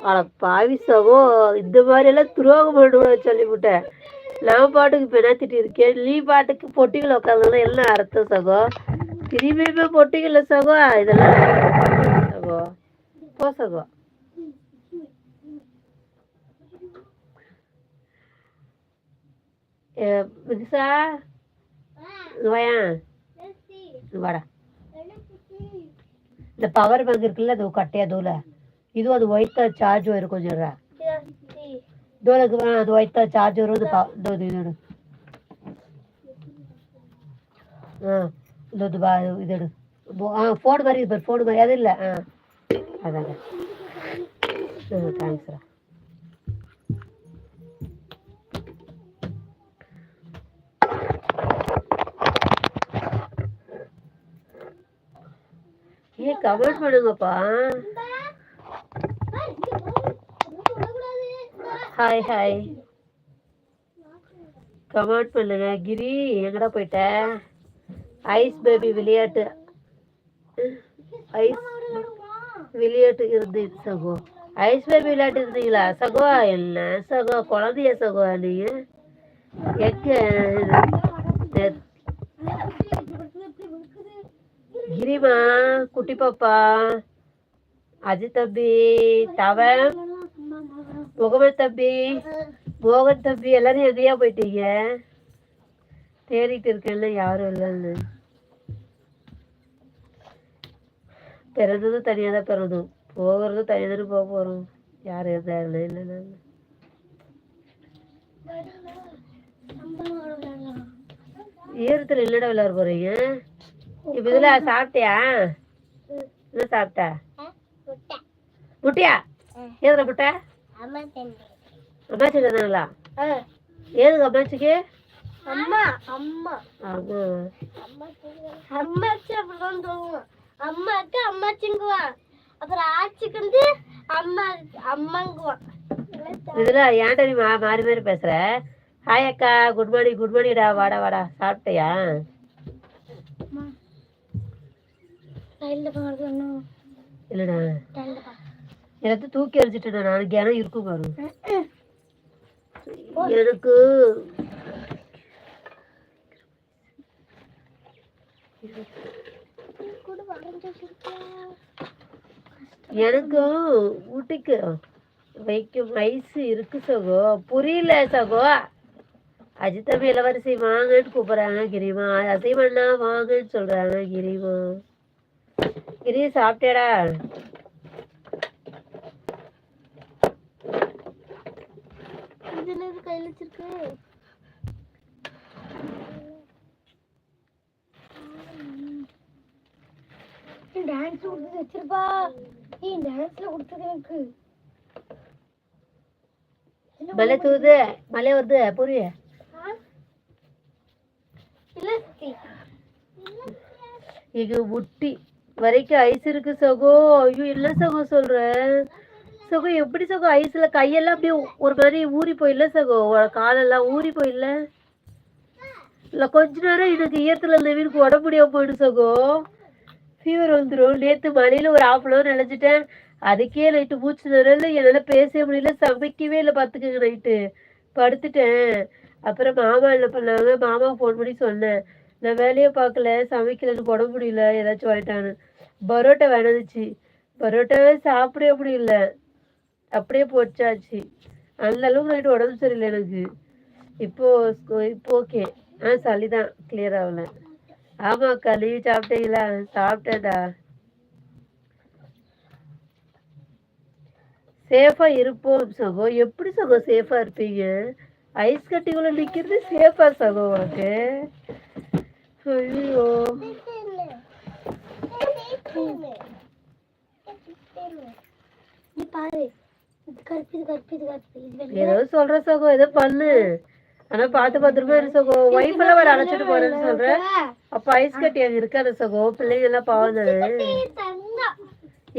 அட பாவி சகோ, இந்த மாதிரி எல்லாம் துரோகம் பண்ணுவ சொல்லிவிட்டேன். நான் பாட்டுக்கு பினாத்திட்டு இருக்கேன், நீ பாட்டுக்கு பொட்டிகள் உட்காந்து என்ன அர்த்தம் சகோ? திரும்பியுமே பொட்டிக்கல சகோ, இதெல்லாம் சகோ போ சகோ. புதுசா வாயா வாடா. இந்த பவர் பேங்க் இருக்குல்ல, அது கட்டையா தூள இது அது ஒயிட்டா சார்ஜ் வரும் கொஞ்சம் தூளுக்கு அது ஒயிட்டா சார்ஜ் வரும். இது இது ஃபோன் மாதிரி இது ஃபோன் மாதிரி அது இல்லை. அதாங்க தேங்க்ஸ்ரா. கமெண்ட் பண்ணுங்கப்பா. ஹாய் ஹாய் கமெண்ட் பண்ணுங்க. கிரி எங்கடா போயிட்ட? ஐஸ் பேபி விளையாட்டு ஐஸ் விளையாட்டு இருந்துச்சு சகோ. ஐஸ் பேபி விளையாட்டு இருந்தீங்களா சகோ? என்ன சகோ குழந்தைய சகோ நீங்க? எங்க கிரிமா குட்டி பாப்பா, அஜித் தம்பி, தவன், முகமது தம்பி, மோகன் தம்பி எல்லாரும் எங்கேயா போயிட்டீங்க? தேடிட்டு இருக்கேன்ல, யாரும் இல்லைன்னு. பிறந்ததும் தனியாக தான் பிறந்தோம், போகிறதும் தனியாக தானே போக போகிறோம். யார் இருந்தா இல்லை. ஈரத்தில் இல்லடா விளையாட போறீங்க. இப்ப இதுல சாப்பிட்டியா? என்ன சாப்பிட்ட? முட்டையா? ஏதுல முட்டை? அம்மாச்சி தானுங்களா? ஏதுங்க அம்மாச்சிக்கு? அம்மாச்சி அப்படிதான் சொல்லுவோம். அம்மாக்கு அம்மாச்சிங்குவான், அப்புறம் ஆச்சிக்கு வந்து அம்மா அம்மாங்குவான். இதுல ஏன்டா நீ மாறி மாறி பேசுற? ஹாய் அக்கா, குட் மார்னிங். குட் மார்னிங்டா. வாடா வாடா. சாப்பிட்டியா? இல்லடா, எல்லாத்தையும் தூக்கி எறிஞ்சிட்டேன் நான். கிணம் இருக்கும் பாரு எனக்கு. எனக்கு ஊட்டிக்கு வைக்கும் ஐஸ் இருக்கு சகோ. புரியல சகோ. அஜித் தம்பி இளவரசி வாங்கன்னு கூப்பிடுறாங்க. கிரிமா அசைவண்ணா வாங்கன்னு சொல்றாங்க. கிரிமா கிரி சாப்பிட்டேடா? கையில வச்சிருக்கு. டான்ஸ் கொடுத்து வச்சிருப்பா. டான்ஸ்ல கொடுத்தது எனக்கு. மலை தூது, மலை வருது. புரிய இங்க முட்டி வரைக்கும் ஐஸ் இருக்கு சகோ. ஐயோ இல்ல சகோ சொல்றேன் சகோ. எப்படி சகோ ஐஸ்ல கையெல்லாம் அப்படியே ஒரு மாதிரி ஊறி போயில்ல சகோ? காலெல்லாம் ஊறி போயில்ல? இல்ல கொஞ்ச நேரம் எனக்கு ஈரத்துல இருந்த வீட்டுக்கு உடம்பு முடியாம போயிடும் சகோ. ஃபீவர் வந்துடும். நேற்று மழையில ஒரு 1/2 hour நினைச்சிட்டேன். அதுக்கே நைட்டு மூச்சு நிறல, என்னால பேசவே முடியல, சமைக்கவே இல்லை. பார்த்துக்கங்க, நைட்டு படுத்துட்டேன். அப்புறம் மாமா என்ன பண்ணாங்க, மாமாவுக்கு ஃபோன் பண்ணி சொன்னேன், நான் வேலையை பார்க்கல, சமைக்கலன்னு போட முடியல, ஏதாச்சும் வாங்கிட்டான்னு. பரோட்டா வேணுச்சு. பரோட்டாவே சாப்பிடவே முடியல, அப்படியே போச்சாச்சு. அந்த அளவுக்கு நைட்டு உடம்பு சரியில்லை எனக்கு. இப்போ ஓகே. சளிதான், கிளியர் ஆகல. ஆமாக்கா, நீ சாப்பிட்டீங்களா? சாப்பிட்டேன்டா. சேஃபா இருப்போம் சகோ. எப்படி சகோ சேஃபா இருப்பீங்க? ஐஸ் கட்டிக்குள்ள நிக்கிறது சேஃபா சகோ உனக்கு? ஐயோ ஏதோ சொல்ற சகோ, ஏதோ பண்ணு. ஆனா பாத்து பத்திரமா இரு சகோ. ஒய்ஃப் எல்லாம் வேற அழைச்சிட்டு போறேன்னு சொல்றேன். அப்ப ஐஸ் கட்டி அங்க இருக்காது சகோ. பிள்ளைங்க எல்லாம் பாவம் தானே.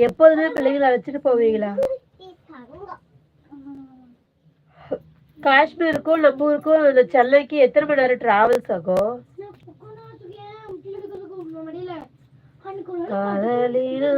எப்போதுமே பிள்ளைங்களை அழைச்சிட்டு போவீங்களா? காஷ்மீருக்கும் நம்ம ஊருக்கும் இந்த சென்னைக்கு எத்தனை மணி நேரம் டிராவல் சகோ? காதலினா